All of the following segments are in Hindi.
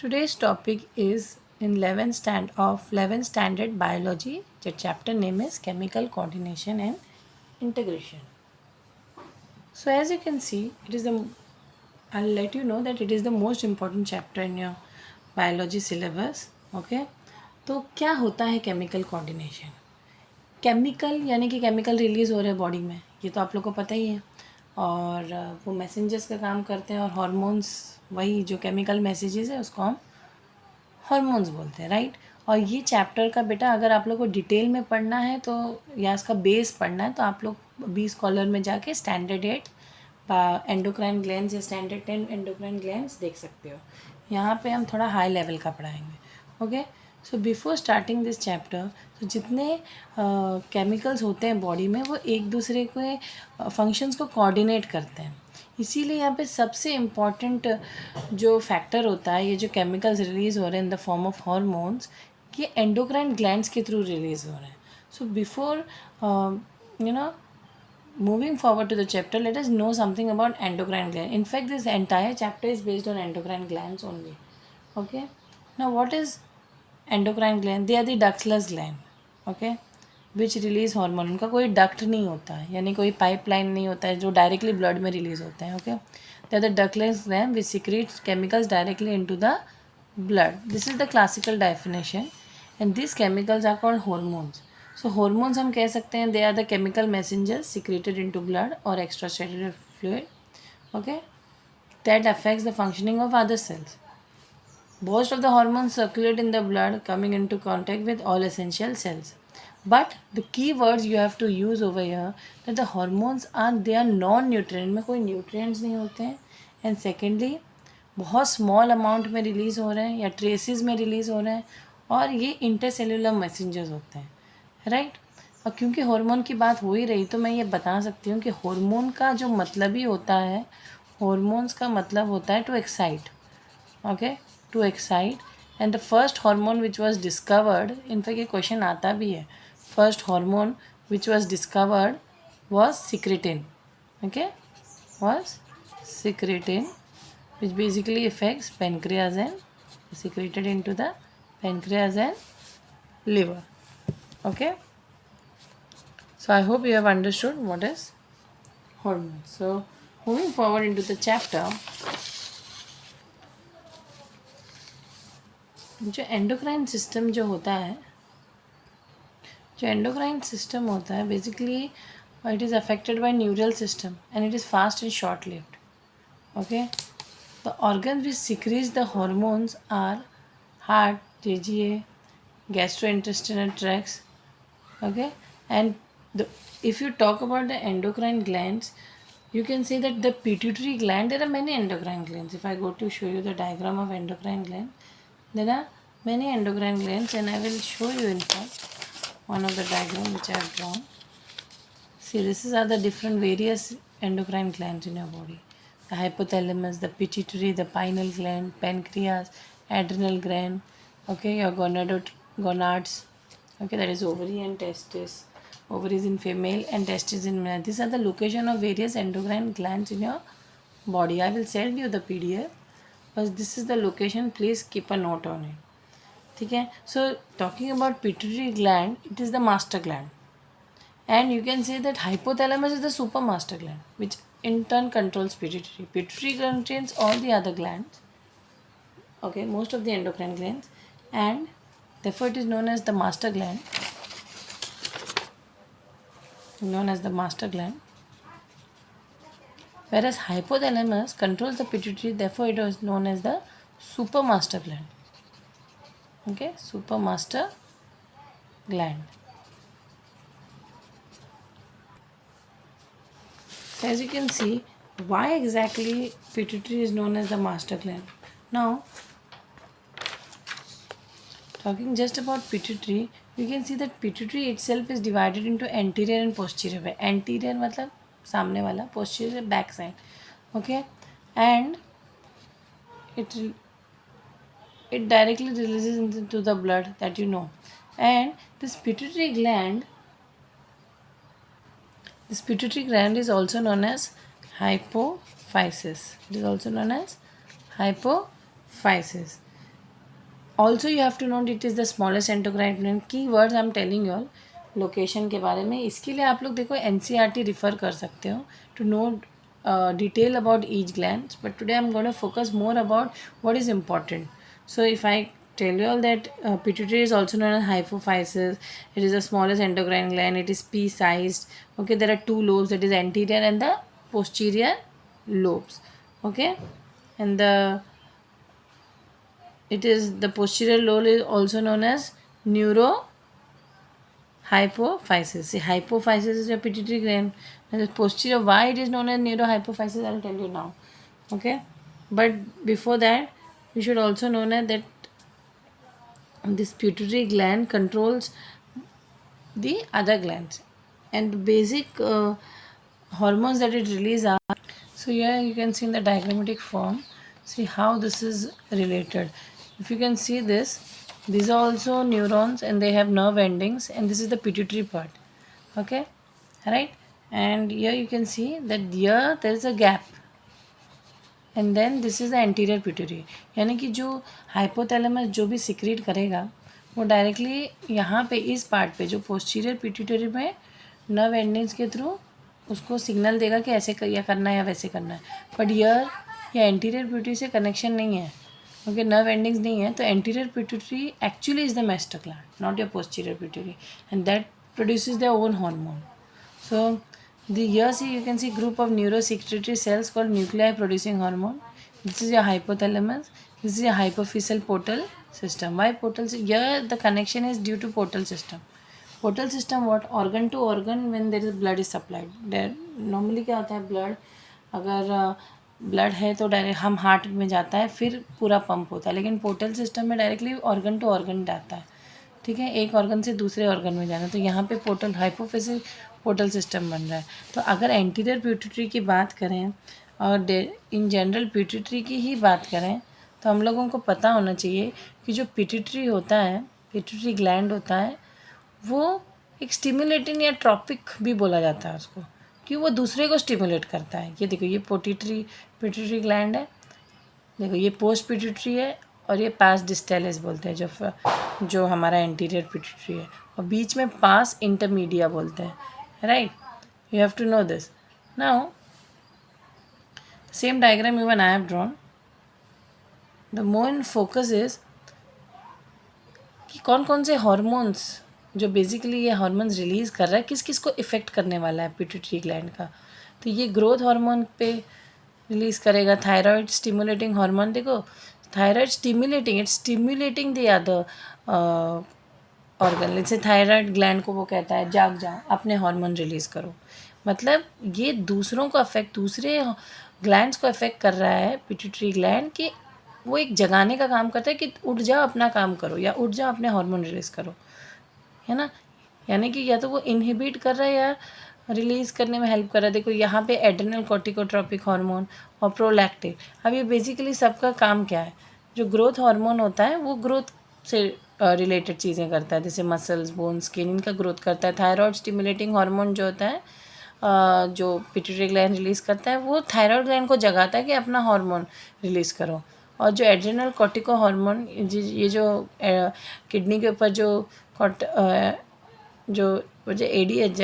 Today's topic is in 11th standard biology. The chapter name is chemical coordination and integration. So as you can see, I'll let you know that it is the most important chapter in your biology syllabus. Okay? तो क्या होता है केमिकल कोऑर्डिनेशन? केमिकल यानी कि केमिकल रिलीज़ हो रहे हैं बॉडी में, ये तो आप लोग को पता ही है। और वो मैसेंजर्स का काम करते हैं और हार्मोन्स, वही जो केमिकल मैसेजेस है उसको हम हार्मोन्स बोलते हैं, राइट। और ये चैप्टर का बेटा अगर आप लोग को डिटेल में पढ़ना है तो या इसका बेस पढ़ना है तो आप लोग 20 कॉलर में जाके स्टैंडर्ड 8 एंडोक्राइन ग्लैंड्स या स्टैंडर्ड 10 एंडोक्राइन ग्लैंड्स देख सकते हो। यहाँ पे हम थोड़ा हाई लेवल का पढ़ाएंगे। Okay, so before starting this chapter, तो जितने केमिकल्स होते हैं बॉडी में वो एक दूसरे के फंक्शंस को कोऑर्डिनेट करते हैं। इसीलिए यहाँ पे सबसे इम्पॉर्टेंट जो फैक्टर होता है, ये जो केमिकल्स रिलीज़ हो रहे हैं in the form of hormones, ये एंडोक्राइन ग्लैंड्स के थ्रू रिलीज़ हो रहे हैं। So before you know moving forward to the chapter, let us know something about endocrine gland. In fact, this entire chapter is based on endocrine glands only. Okay, now what is endocrine gland? They are the ductless gland, okay, which release hormone. उनका कोई डक्ट नहीं होता है, यानी कोई पाइपलाइन नहीं होता है जो डायरेक्टली ब्लड में रिलीज होता है। Okay, they are the ductless gland which secretes chemicals directly into the blood. This is the classical definition, and these chemicals are called hormones. So hormones हम कह सकते हैं they are the chemical messengers secreted into blood और extracellular fluid, okay, that affects the functioning of other cells. Most of the hormones circulate in the blood, coming into contact with all essential cells. But the key words you have to use over here, that the hormones they are non-nutrient, में कोई nutrients नहीं होते हैं, and secondly बहुत small amount में release हो रहे हैं या traces में release हो रहे हैं, और ये intercellular messengers होते हैं, राइट। और क्योंकि हार्मोन की बात हो ही रही तो मैं ये बता सकती हूँ कि हार्मोन का जो मतलब ही होता है, हार्मोन्स का मतलब होता है to excite, okay, to excite. And the first hormone which was discovered, in fact ये क्वेश्चन आता भी है, first hormone which was discovered was secretin, okay, was secretin which basically affects pancreas and secreted into the pancreas and liver. Okay, so I hope you have understood what is hormone. So moving forward into the chapter, जो एंडोक्राइन सिस्टम जो होता है, जो एंडोक्राइन सिस्टम होता है basically it is affected by neural system and it is fast and short lived. Okay, the organs which secretes the hormones are heart, JGA, gastrointestinal tracts. Okay, and if you talk about the endocrine glands, you can say that the pituitary gland, there are many endocrine glands. If I go to show you the diagram of endocrine gland, there are many endocrine glands, and I will show you in fact one of the diagram which I have drawn. See, this are the different various endocrine glands in your body: the hypothalamus, the pituitary, the pineal gland, pancreas, adrenal gland, okay, your gonads, okay, that is ovary and testis. Ovaries in female and testis in male. These are the location of various endocrine glands in your body. I will send you the PDF, but this is the location. Please keep a note on it. ठीक है, so talking about pituitary gland, it is the master gland, and you can say that hypothalamus is the super master gland, which in turn controls pituitary. Pituitary contains all the other glands, okay, most of the endocrine glands, and therefore it is known as the master gland, whereas hypothalamus controls the pituitary, therefore it was known as the super master gland. Okay, super master gland. So as you can see, why exactly pituitary is known as the master gland. Now talking just about pituitary, you can see that pituitary itself is divided into anterior and posterior. Anterior मतलब सामने वाला, posterior back side, okay, and it directly releases into the blood, that you know. And this pituitary gland is also known as hypophysis. It is also known as hypophysis. Also you have to note it is the smallest endocrine gland. Key words I am telling you all location के बारे में. इसके लिए आप लोग देखो NCERT रिफ़र कर सकते हो to know detail about each gland. But today I am gonna focus more about what is important. So if I tell you all that pituitary is also known as hypophysis. It is the smallest endocrine gland. It is pea-sized. Okay, there are two lobes, that is anterior and the posterior lobes. Okay, and the posterior lobe is also known as neurohypophysis. See, hypophysis is a pituitary gland. And the posterior, why it is known as neurohypophysis, I will tell you now. Okay, but before that, you should also know that this pituitary gland controls the other glands, and basic hormones that it releases are. So here you can see in the diagrammatic form, see how this is related. If you can see this, these are also neurons and they have nerve endings, and this is the pituitary part. Okay, right? And here you can see that here there is a gap, and then this is the anterior pituitary. यानी कि जो हाइपोथैलेमस जो भी सिक्रीट करेगा वो डायरेक्टली यहाँ पे इस पार्ट पे जो पोस्टीरियर पिट्यूटरी में नर्व एंडिंग्स के थ्रू उसको सिग्नल देगा कि ऐसे या करना है या वैसे करना है. बट ईयर या एंटीरियर पिट्यूटरी से कनेक्शन नहीं है, ओके, नर्व एंडिंग्स नहीं है. तो anterior pituitary actually is the master gland, not your posterior pituitary, and that produces their own hormone. So here see you can see group of neurosecretory cells called nuclei producing hormone. This is your hypothalamus. This is your hypophyseal portal system. Why portal? Here the connection is due to portal system. Portal system what? Organ to organ when there is blood is supplied. There normally क्या होता है blood अगर ब्लड है तो डायरेक्ट हम हार्ट में जाता है फिर पूरा पंप होता है, लेकिन पोर्टल सिस्टम में डायरेक्टली ऑर्गन टू ऑर्गन जाता है. ठीक है, एक ऑर्गन से दूसरे ऑर्गन में जाना. तो यहाँ पे पोर्टल हाइपोफिसिल पोर्टल सिस्टम बन रहा है. तो अगर एंटीरियर पिट्यूटरी की बात करें और इन जनरल पिट्यूटरी की ही बात करें तो हम लोगों को पता होना चाहिए कि जो पिट्यूटरी होता है, पिट्यूटरी ग्लैंड होता है, वो एक स्टिमुलेटिंग या ट्रॉपिक भी बोला जाता है उसको, कि वो दूसरे को स्टिमुलेट करता है. ये देखो, ये पिट्यूटरी ग्लैंड है, देखो ये पोस्ट पिट्यूटरी है और ये पास डिस्टेलिस बोलते हैं जो हमारा एंटीरियर पिट्यूटरी है, और बीच में पास इंटरमीडिया बोलते हैं. Right, you have to know this. Now same diagram even I have drawn. The main focus is कि कौन कौन से हॉर्मोन्स जो बेसिकली ये हॉर्मोन्स रिलीज़ कर रहा है किस किस को इफ़ेक्ट करने वाला है पिट्यूटरी ग्लैंड का. तो ये ग्रोथ हार्मोन पे रिलीज़ करेगा. थायराइड स्टिमुलेटिंग हार्मोन, देखो thyroid stimulating, it's stimulating the other organ. जैसे थायराइड ग्लैंड को वो कहता है जाग जाओ, अपने हार्मोन रिलीज़ करो. मतलब ये दूसरों को अफेक्ट, दूसरे ग्लैंड्स को अफेक्ट कर रहा है पिट्यूटरी ग्लैंड, कि वो एक जगाने का काम करता है कि उठ जाओ अपना काम करो, या उठ जाओ अपने हार्मोन रिलीज़ करो, है ना. यानी कि या तो वो इनहिबिट कर रहा है या रिलीज़ करने में हेल्प कर रहा है. देखो यहाँ पे एड्रेनल कॉर्टिकोट्रोपिक हार्मोन और प्रोलैक्टिन. अब ये बेसिकली सबका काम क्या है, जो ग्रोथ हार्मोन होता है वो ग्रोथ से रिलेटेड चीज़ें करता है, जैसे मसल्स, बोन, स्किन, इनका ग्रोथ करता है. थायराइड स्टिमुलेटिंग हार्मोन जो होता है जो पिट्यूटरी ग्लैंड रिलीज़ करता है, वो थायराइड ग्लैंड को जगाता है कि अपना हार्मोन रिलीज़ करो. और जो एड्रेनल कॉर्टिको हार्मोन, ये जो किडनी के ऊपर जो एडीएच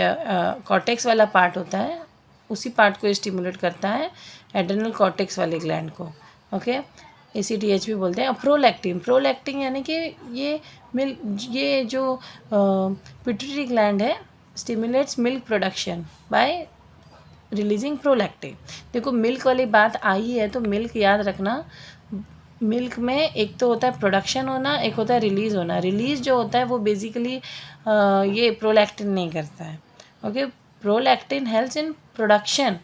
कॉर्टेक्स वाला पार्ट होता है, उसी पार्ट को स्टिमुलेट करता है, एड्रेनल कॉर्टेक्स वाले ग्लैंड को. ओके, ACTH भी बोलते हैं. और प्रोलैक्टिन यानी कि ये जो पिट्यूटरी ग्लैंड है stimulates milk production by releasing prolactin. देखो मिल्क वाली बात आई है तो मिल्क याद रखना, मिल्क में एक तो होता है प्रोडक्शन होना, एक होता है रिलीज़ होना. रिलीज़ जो होता है वो बेसिकली ये प्रोलैक्टिन नहीं करता है. Okay, prolactin helps in production,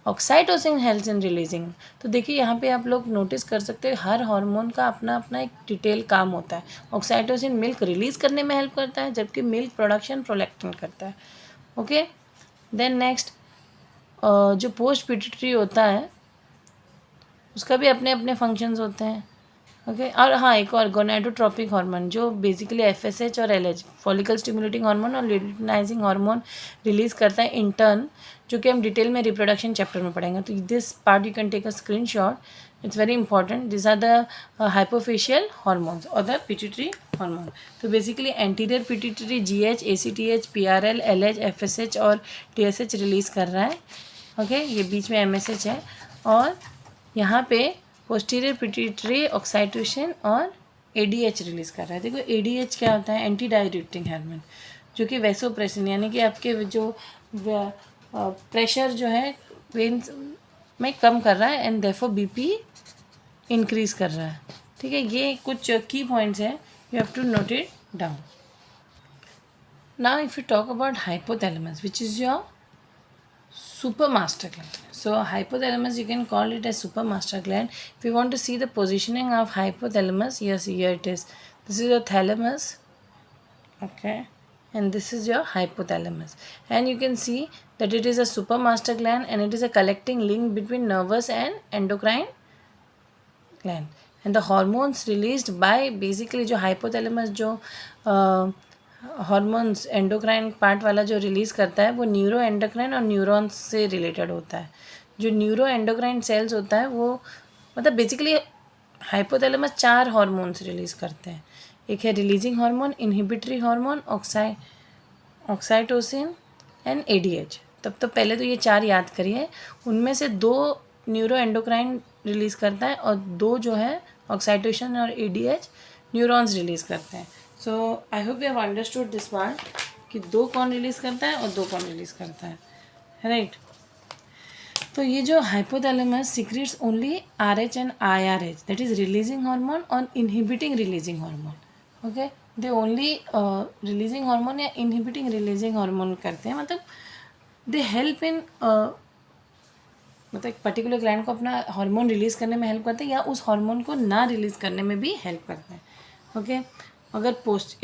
oxytocin helps in releasing. तो देखिए यहाँ पे आप लोग नोटिस कर सकते हैं हर हार्मोन का अपना अपना एक डिटेल काम होता है. ऑक्साइटोसिन मिल्क रिलीज़ करने में हेल्प करता है, जबकि मिल्क प्रोडक्शन प्रोलैक्टिन करता है. ओके, देन नेक्स्ट जो पोस्ट पिट्यूटरी होता है उसका भी अपने अपने फंक्शंस होते हैं. ओके, और हाँ एक और गोनेडोट्रोपिक हार्मोन जो बेसिकली FSH और LH फॉलिकल स्टिमुलेटिंग हार्मोन और ल्यूटिनाइजिंग हार्मोन रिलीज़ करता है इन टर्न, जो कि हम डिटेल में रिप्रोडक्शन चैप्टर में पढ़ेंगे. तो this part you can take a screenshot It's very important. These are the hypophyseal hormones or the pituitary hormone. तो basically anterior pituitary GH, ACTH, PRL, LH, FSH और TSH रिलीज़ कर रहा है. ओके ये बीच में MSH है. और यहाँ पे posterior pituitary ऑक्साइटोसिन और ADH रिलीज़ कर रहा है. देखो ADH क्या होता है? एंटी डायरेटिक हार्मोन, जो कि वैसोप्रेसिन यानी कि आपके जो प्रेशर जो है वेन्स में कम कर रहा है एंड देयरफॉर बीपी इंक्रीज कर रहा है. ठीक है, ये कुछ की पॉइंट्स हैं, you have to note it down. Now if you talk about hypothalamus which is your super master gland. So hypothalamus, you can call it as super master gland. If you want to see the positioning of hypothalamus, yes, here it is. This is your thalamus, okay, and this is your hypothalamus, and you can see that it is a super master gland and it is a collecting link between nervous and endocrine gland. And the hormones released by basically जो hypothalamus जो हॉर्मोन्स एंडोक्राइन पार्ट वाला जो रिलीज़ करता है वो न्यूरो एंडोक्राइन और न्यूरॉन्स से रिलेटेड होता है. जो न्यूरो एंडोक्राइन सेल्स होता है वो मतलब बेसिकली हाइपोथैलेमस 4 हार्मोन्स रिलीज़ करते हैं. एक है releasing hormone, inhibitory hormone, oxytocin and ADH. तब तो पहले तो ये 4 याद करिए. उनमें से 2 न्यूरो एंडोक्राइन रिलीज़ करता है और 2 जो है ऑक्साइटोसिन और एडीएच न्यूरॉन्स रिलीज़ करते हैं. So I hope you have understood this part कि 2 कौन रिलीज़ करता है और 2 कौन रिलीज़ करता है, राइट. तो ये जो hypothalamus secretes only RH and IRH, that is releasing hormone और inhibiting releasing hormone. Okay, they only releasing hormone या इनहिबिटिंग रिलीजिंग हार्मोन करते हैं. मतलब दे हेल्प इन मतलब एक पर्टिकुलर ग्लैंड को अपना हार्मोन रिलीज़ करने में हेल्प करते हैं या उस हार्मोन को ना रिलीज़ करने में भी हेल्प करते हैं. ओके, अगर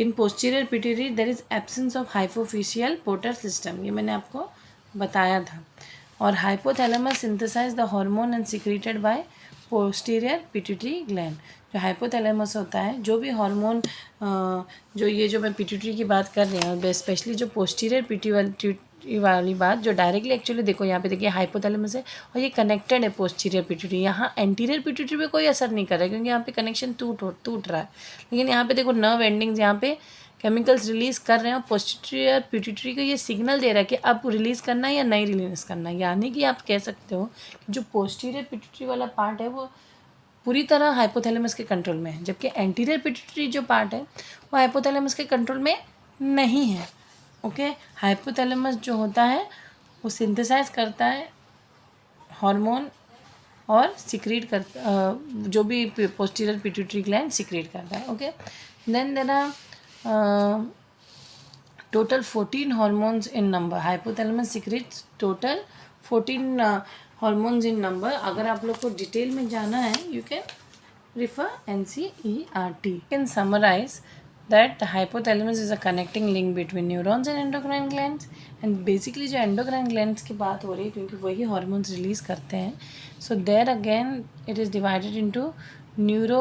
in posterior pituitary there is absence of hypophyseal portal system, ये मैंने आपको बताया था. और hypothalamus synthesize the hormone and secreted by posterior pituitary gland. जो हाइपोथैलेमस होता है, जो भी हार्मोन जो ये जो मैं पिट्यूटरी की बात कर रही हूँ, स्पेशली जो पोस्टीरियर पिट्यूटरी वाली बात, जो डायरेक्टली एक्चुअली देखो यहाँ पे देखिए हाइपोथैलेमस है और ये कनेक्टेड है पोस्टीरियर पिट्यूटरी. यहाँ एंटीरियर पिट्यूटरी पे कोई असर नहीं कर रहा है क्योंकि यहाँ पे कनेक्शन टूट रहा है. लेकिन यहाँ पे देखो नर्व एंडिंग्स यहाँ पे केमिकल्स रिलीज़ कर रहे हैं और पोस्टीरियर पिट्यूटरी को ये सिग्नल दे रहा है कि अब रिलीज़ करना है या नहीं रिलीज़ करना है. यानी कि आप कह सकते हो कि जो पोस्टीरियर पिट्यूटरी वाला पार्ट है वो पूरी तरह हाइपोथैलेमस के कंट्रोल में है, जबकि एंटीरियर पिट्यूटरी जो पार्ट है वो हाइपोथैलेमस के कंट्रोल में नहीं है. ओके, हाइपोथैलेमस जो होता है वो सिंथेसाइज करता है हार्मोन और सिक्रीट करता जो भी पोस्टीरियर पिट्यूटरी ग्लैंड सिक्रीट करता है. Okay, then there are total 14 hormones in number. Hypothalamus secretes total 14 hormones in number. अगर आप लोग को डिटेल में जाना है you can refer NCERT. You can summarize that the hypothalamus is a connecting link between neurons and endocrine glands. And basically जो endocrine glands की बात हो रही है क्योंकि वही hormones release करते हैं. So there again it is divided into neuro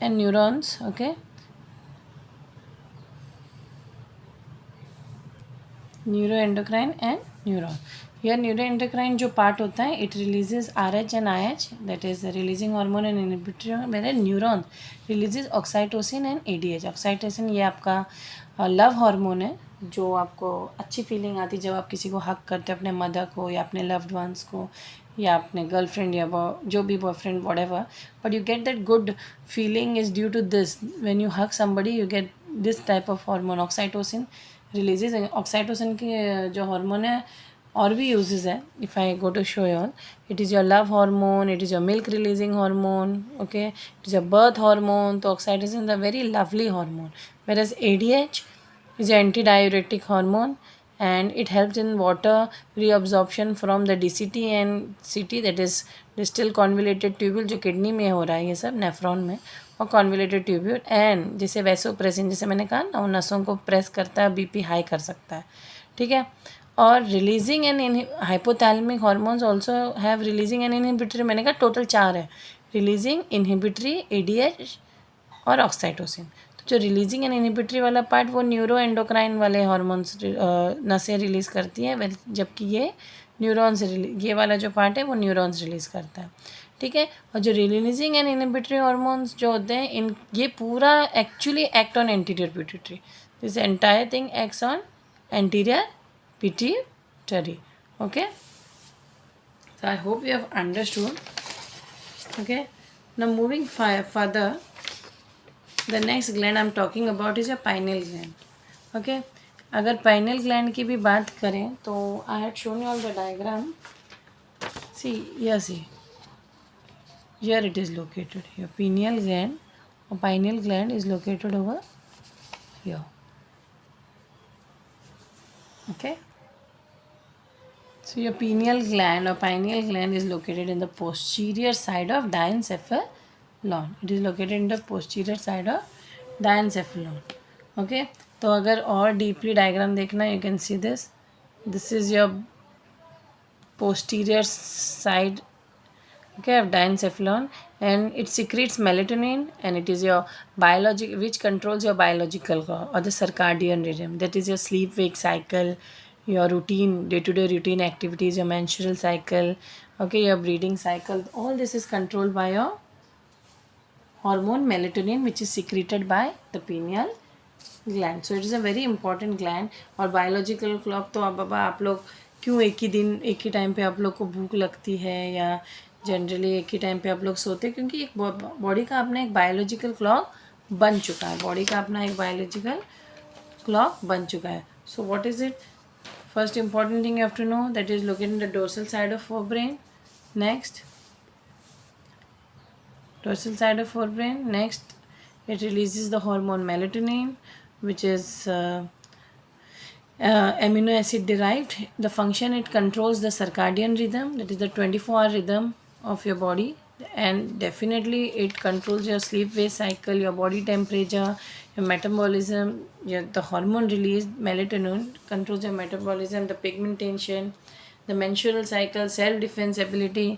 and neurons. Okay, neuroendocrine and neuron. Here neuroendocrine जो पार्ट होता है it releases RH and IH, that is releasing hormone and inhibitory, whereas neuron releases oxytocin and ADH. ऑक्साइटोसिन ये आपका लव हार्मोन है जो आपको अच्छी फीलिंग आती है जब आप किसी को हक करते हो, अपने मदर को या अपने लव्ड वंस को या अपने गर्लफ्रेंड या जो भी boyfriend whatever, but you get that good feeling is due to this. When you hug somebody you get this type of hormone. Oxytocin releases. Oxytocin की जो हार्मोन है और भी यूजेस है. If I go to show you all, it is your love hormone, it is your milk releasing hormone, okay, it is your birth hormone. तो oxytocin is a very lovely hormone. whereas ADH is an antidiuretic hormone and it helps in water reabsorption from the DCT and CT, that is distal convoluted tubule, जो किडनी में हो रहा है ये सब नेफ्रॉन में, और कॉन्वोल्यूटेड ट्यूब्यूल एंड जैसे वैसोप्रेसिन, जैसे मैंने कहा ना, वो नसों को प्रेस करता है, बीपी हाई कर सकता है. ठीक है, और releasing and hypothalamic hormones also have releasing and inhibitory. मैंने कहा टोटल 4 है, रिलीजिंग, इनहिबिटरी, ADH और ऑक्साइटोसिन. तो जो रिलीजिंग एंड इनहिबिटरी वाला पार्ट वो न्यूरो एंडोक्राइन वाले हार्मोन्स नसें रिलीज़ करती हैं, जबकि ये न्यूरॉन्स ये वाला जो पार्ट है वो न्यूरॉन्स रिलीज़ करता है. ठीक ठीक है। और जो रिलीजिंग एंड इनहिबिटरी हार्मोन्स जो होते हैं, इन ये पूरा actually act on anterior pituitary, this entire thing acts on anterior pituitary. Okay, so I hope you have understood. Okay, now moving further, the next gland I'm talking about is a pineal gland. Okay, अगर pineal gland की भी बात करें तो I had shown you all the diagram. See, here it is located. Your pineal gland or pineal gland is located over here. Okay, so your pineal gland or pineal gland is located in the posterior side of diencephalon. It is located in the posterior side of diencephalon. Okay, तो अगर और डीपली डायग्राम देखना, you can see this. This is your posterior side, okay, of diencephalon, and it secretes melatonin, and it is your biologic, which controls your biological clock or the circadian rhythm. That is your sleep wake cycle, your routine, day-to-day routine activities, your menstrual cycle, okay, your breeding cycle. All this is controlled by your hormone melatonin, which is secreted by the pineal gland. So it is a very important gland. और biological clock तो अब बाबा आप लोग क्यों एक ही दिन एक ही टाइम पे आप लोग को भूख लगती है या जनरली एक ही टाइम पे आप लोग सोते हैं, क्योंकि एक बॉडी का अपना एक बायोलॉजिकल क्लॉक बन चुका है. बॉडी का अपना एक बायोलॉजिकल क्लॉक बन चुका है. So what is it? First important thing you have to know that is located in the dorsal side of forebrain. Next, dorsal side of forebrain. Next, it releases the hormone melatonin, which is amino acid derived. The function, it controls the circadian rhythm, that is the 24-hour rhythm of your body, and definitely it controls your sleep wake cycle, your body temperature, your metabolism, the hormone released melatonin controls your metabolism, the pigmentation, the menstrual cycle, self defense ability.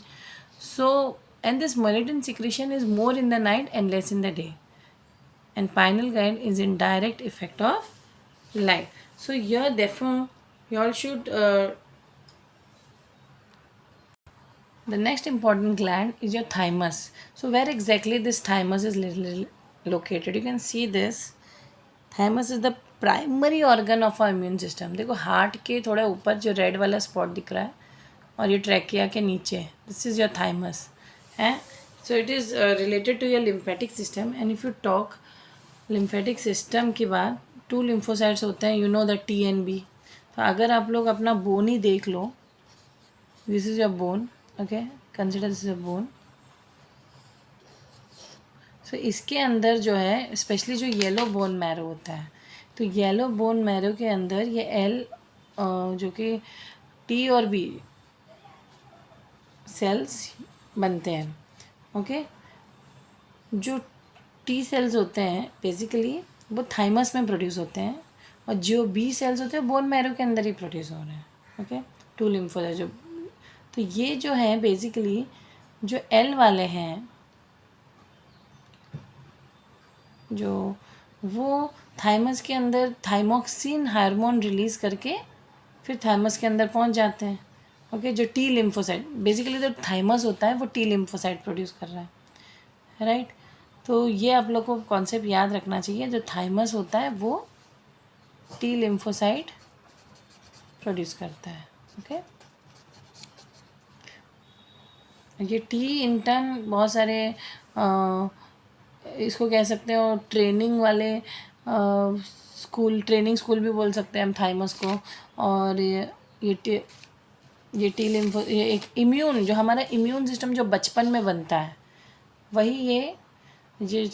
So, and this melatonin secretion is more in the night and less in the day, and pineal gland is in direct effect of light. So here therefore you all should the next important gland is your thymus. So where exactly this thymus is located? You can see this. Thymus is the primary organ of our immune system. देखो हार्ट के थोड़ा ऊपर जो रेड वाला स्पॉट दिख रहा है और ये ट्रैकिया के नीचे, दिस इज़ योर थाइमस है. So it is related to your lymphatic system. And if you talk lymphatic system की बात, 2 लिम्फोसाइट्स होते हैं, you know the T and B. तो अगर आप लोग अपना बोन ही देख लो, this is your bone, okay, consider this is your bone. So इसके अंदर जो है स्पेशली जो येलो बोन मैरो होता है, तो येलो बोन मैरो के अंदर ये एल जो कि टी और बी सेल्स बनते हैं. ओके, जो टी सेल्स होते हैं बेसिकली वो थाइमस में प्रोड्यूस होते हैं, और जो बी सेल्स होते हैं बोन मैरो के अंदर ही प्रोड्यूस हो रहे हैं. ओके, 2 लिम्फोसाइट जो, तो ये जो है बेसिकली जो एल वाले हैं, जो वो थाइमस के अंदर थाइमोक्सिन हार्मोन रिलीज़ करके फिर थाइमस के अंदर पहुंच जाते हैं. ओके, जो टी लिम्फोसाइट बेसिकली जो थाइमस होता है वो टी लिम्फोसाइट प्रोड्यूस कर रहा है, राइट. तो ये आप लोग को कॉन्सेप्ट याद रखना चाहिए, जो थाइमस होता है वो टी लिम्फोसाइट प्रोड्यूस करता है. ओके, ये टी इंटर्न बहुत सारे इसको कह सकते हो ट्रेनिंग वाले स्कूल, ट्रेनिंग स्कूल भी बोल सकते हैं हम थाइमस को. और ये टी लिम्फो, ये एक इम्यून, जो हमारा इम्यून सिस्टम जो बचपन में बनता है वही ये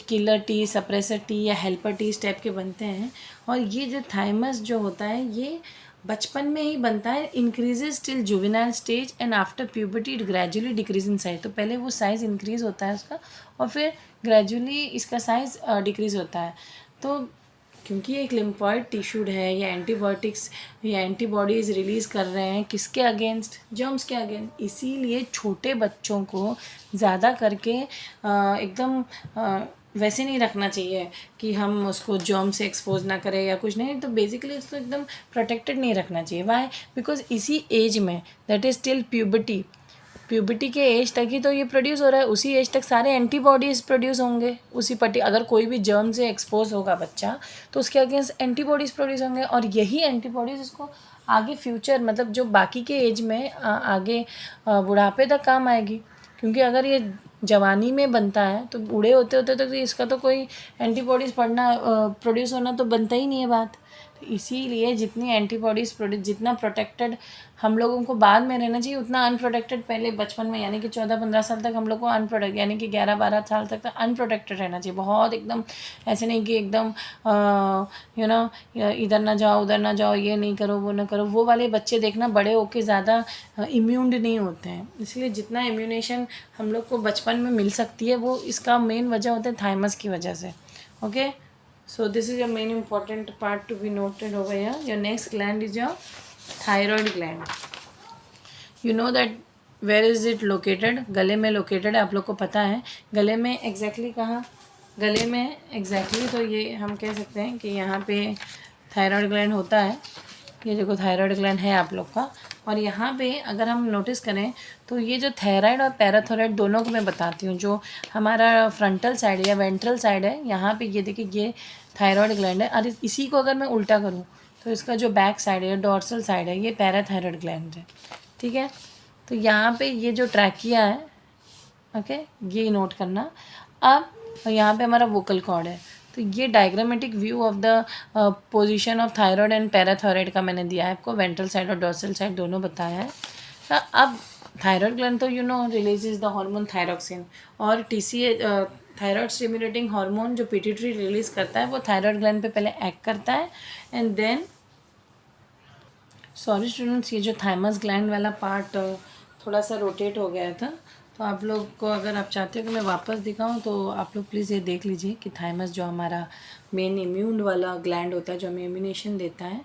किलर टी, सप्रेसर टी या हेल्पर टी इस टाइप के बनते हैं. और ये जो थाइमस जो होता है ये बचपन में ही बनता है, increases till juvenile stage and after puberty it gradually decrease in size. तो पहले वो साइज़ इंक्रीज होता है उसका और फिर ग्रेजुअली इसका साइज़ डिक्रीज होता है. तो क्योंकि एक लिम्फॉइड टिश्यूड है, या एंटीबायोटिक्स या एंटीबॉडीज़ रिलीज़ कर रहे हैं किसके अगेंस्ट, जर्म्स के अगेंस्ट, इसीलिए छोटे बच्चों को ज़्यादा करके एकदम वैसे नहीं रखना चाहिए कि हम उसको जर्म से एक्सपोज ना करें या कुछ नहीं. तो बेसिकली उसको एकदम प्रोटेक्टेड नहीं रखना चाहिए. वाई? बिकॉज इसी एज में, that is till puberty, puberty के एज तक ही तो ये प्रोड्यूस हो रहा है, उसी एज तक सारे एंटीबॉडीज़ प्रोड्यूस होंगे उसी अगर कोई भी जर्म से एक्सपोज होगा बच्चा तो उसके अगेंस्ट एंटीबॉडीज़ प्रोड्यूस होंगे, और यही एंटीबॉडीज़ उसको आगे फ्यूचर मतलब जो बाकी के एज में आगे बुढ़ापे तक काम आएगी। क्योंकि अगर ये जवानी में बनता है तो बूढ़े होते होते तक तो इसका तो कोई एंटीबॉडीज़ प्रोड्यूस होना तो बनता ही नहीं है बात। तो इसीलिए जितनी एंटीबॉडीज़ प्रोड्यूस, जितना प्रोटेक्टेड हम लोगों को बाद में रहना चाहिए उतना अनप्रोटेक्टेड पहले बचपन में, यानी कि 14-15 साल तक हम लोग को अनप्रोटेक्ट, यानी कि 11-12 साल तक अनप्रोटेक्टेड रहना चाहिए। बहुत एकदम ऐसे नहीं कि एकदम इधर ना जाओ उधर ना जाओ, ये नहीं करो वो ना करो, वो वाले बच्चे देखना बड़े होके ज़्यादा इम्यून्ड नहीं होते हैं। इसलिए जितना इम्यूनेशन हम लोग को बचपन में मिल सकती है वो इसका मेन वजह होता है थाइमस की वजह से। Okay, so this is your main important part to be noted over here. Your next gland is your thyroid gland. You know that where is it located? गले में located है, आप लोग को पता है गले में exactly कहाँ, गले में exactly तो ये हम कह सकते हैं कि यहाँ पे थायराइड ग्लैंड होता है। ये देखो थायराइड ग्लैंड है आप लोग का, और यहाँ पे अगर हम नोटिस करें तो ये जो थायराइड और पैराथायराइड दोनों को मैं बताती हूँ। जो हमारा फ्रंटल साइड या वेंट्रल साइड है यहाँ पे ये देखिए ये थायराइड ग्लैंड है, और इसी को अगर मैं उल्टा करूँ तो इसका जो बैक साइड है या डॉर्सल साइड है ये पैराथायराइड ग्लैंड है। ठीक है, तो यहाँ पे ये जो ट्रैकिया है, ओके, ये नोट करना। अब यहाँ पे हमारा वोकल कॉर्ड है, तो ये diagrammatic view of the position of thyroid and parathyroid का मैंने दिया है आपको, वेंट्रल साइड और डॉर्सल साइड दोनों बताया है। अब थायराइड ग्लैंड तो रिलीजेस द हार्मोन थायरोक्सिन, और टीसीए थायराइड स्टिमुलेटिंग हार्मोन जो पिट्यूटरी रिलीज करता है वो थायराइड ग्लैंड पे पहले एक्ट करता है, एंड देन सॉरी स्टूडेंट्स, ये जो थाइमस ग्लैंड वाला पार्ट थोड़ा सा रोटेट हो गया था, तो आप लोग को अगर आप चाहते हो कि मैं वापस दिखाऊं तो आप लोग प्लीज़ ये देख लीजिए कि थाइमस जो हमारा मेन इम्यून वाला ग्लैंड होता है जो हमें इम्यूनेशन देता है,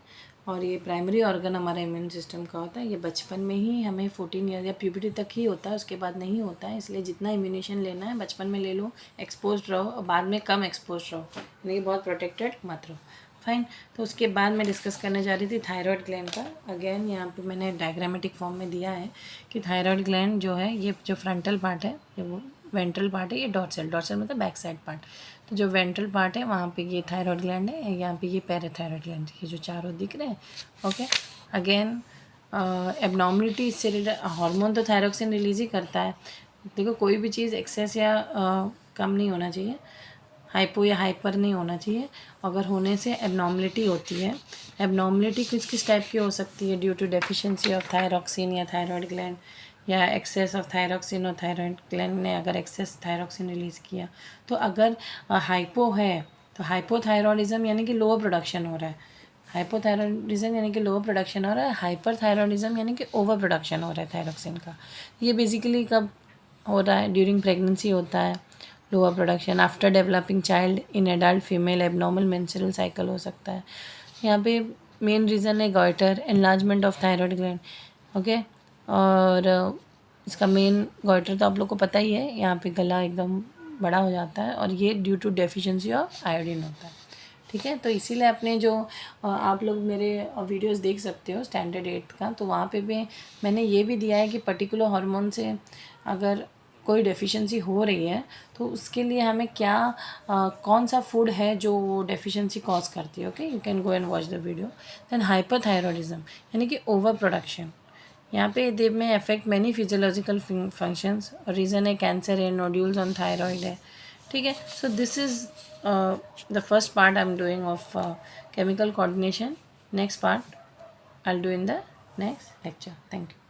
और ये प्राइमरी ऑर्गन हमारा इम्यून सिस्टम का होता है। ये बचपन में ही हमें 14 ईयर या प्यूबर्टी तक ही होता है, उसके बाद नहीं होता है। इसलिए जितना इम्यूनेशन लेना है बचपन में ले लो, एक्सपोज रहो, और बाद में कम एक्सपोज रहो, यानी बहुत प्रोटेक्टेड मत रहो। फाइन, तो उसके बाद मैं डिस्कस करने जा रही थी थायराइड ग्लैंड का। अगेन यहाँ पे मैंने डायग्रामेटिक फॉर्म में दिया है कि थायराइड ग्लैंड जो है ये जो फ्रंटल पार्ट है, ये वो वेंट्रल पार्ट है, ये डॉर्सल, डॉर्सल मतलब बैक साइड पार्ट। तो जो वेंट्रल पार्ट है वहाँ पे ये थायराइड ग्लैंड है, यहाँ पे ये पैराथायराइड ग्लैंड, ये जो चारों दिख रहे हैं। ओके, अगेन एबनॉर्मलिटी इससे हार्मोन तो थायरोक्सिन रिलीज ही करता है। देखो कोई भी चीज़ एक्सेस या कम नहीं होना चाहिए, हाइपो या हाइपर नहीं होना चाहिए। अगर होने से एबनॉर्मलिटी होती है। एबनॉर्मलिटी किस किस टाइप की हो सकती है? Due to deficiency of thyroxine या थायराइड ग्लैंड, या एक्सेस ऑफ थायरोक्सिन और थायराइड ग्लैंड ने अगर एक्सेस थायरोक्सिन रिलीज़ किया। तो अगर हाइपो है तो हाइपोथायरॉयडिज्म यानी कि लोअर प्रोडक्शन हो रहा है, हाइपोथायरॉयडिज्म यानी कि लोअर प्रोडक्शन हो रहा है, हाइपरथायरॉयडिज्म यानी कि ओवर प्रोडक्शन हो रहा है थायरोक्सिन का। ये बेसिकली कब हो रहा है? ड्यूरिंग प्रेगनेंसी होता है lower production. After developing child in adult female abnormal menstrual cycle हो सकता है। यहाँ पे मेन रीज़न है goitre, enlargement of thyroid gland. Okay, और इसका मेन गॉइटर तो आप लोग को पता ही है, यहाँ पे गला एकदम बड़ा हो जाता है, और ये due to deficiency of iodine होता है। ठीक है, तो इसीलिए अपने जो आप लोग मेरे वीडियोस देख सकते हो स्टैंडर्ड 8 का, तो वहाँ पे भी मैंने ये भी दिया है कि पर्टिकुलर हार्मोन से अगर कोई डेफिशिएंसी हो रही है तो उसके लिए हमें क्या कौन सा फूड है जो वो डेफिशिएंसी कॉज करती है। Okay, you can go and watch the video. Then hyperthyroidism यानी कि ओवर प्रोडक्शन, यहाँ पे दे में affect many physiological functions. Reason है कैंसर है, नोड्यूल्स ऑन थायराइड है। ठीक है, so this is the first part I am doing of chemical coordination. Next part I will do in the next lecture. Thank you.